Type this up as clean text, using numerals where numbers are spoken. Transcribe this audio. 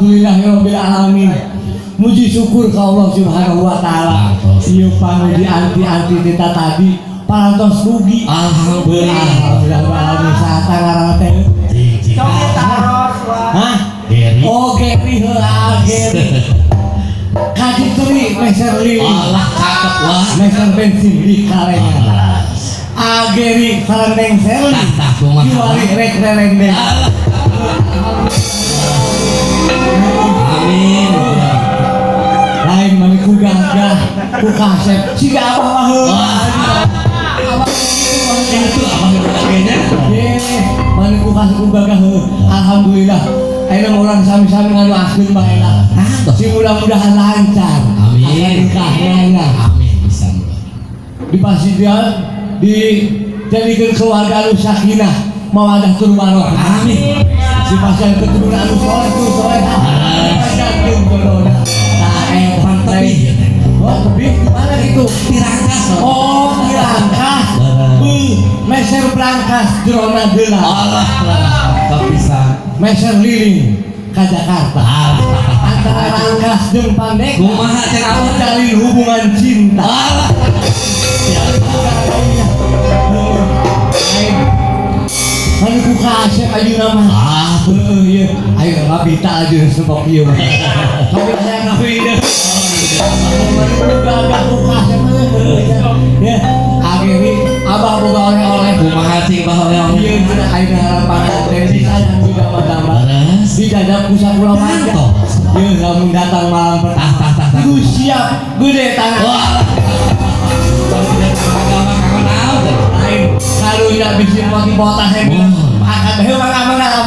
Alhamdulillahirabbil alamin. Muji syukur ka Allah Subhanahu wa taala. Ieu panu di anti-anti kita tadi parantos rugi. Alhamdulillah saatana teh. Coket taros wah. Hah? Oh, Geri heula Geri. Kaji teri meser lili. Allah cakep wah. Meser bensin di kalengan. Ageri sareng serli. Juari rek relendeng. Amin. Lain mani ku gagah, ku kasep, siga abah mah heula. Itu apa kayaknya? Mani ku kasep ku gagah heula. Alhamdulillah. Ayeuna urang sami-sami nganu askeun bae lah. Si mudah-mudahan lancar. Amin. Nikahnya. Amin bisa. Dipastikan dijadikan keluarga anu sakinah mawadah tur warohmah. Amin. Si pasien keturunan anu soleh tu soleh. Panjangkeun jodohna. Nah, Pantebi. Oh, tebih gimana itu? Tirangkas. Oh, dirangkas. Meser berangkas jerona geula. Allah. Kok bisa? Meser liling ka Jakarta. Antara rangkas jeung pandek. Kumaha cenah Allah Jalin hubungan cinta. Allah. Mani ku kasep ayeuna mah. Heuh ieu. Ayo ngabita aja sebab ieu mah. Tapi saya ngabida. Mani ku gagah ku kasep ya. Ageri abah boga oleh-oleh. Kumaha cing bae oleh. Ieu cenah ayeuna harapan teh disayang juga mah. Di dadap pusat pulau Manja. Ieu lamun datang malam pertama. Ku siap gede tangan. Lain karunya bisin motif botas hemil. Akan heuh mangga.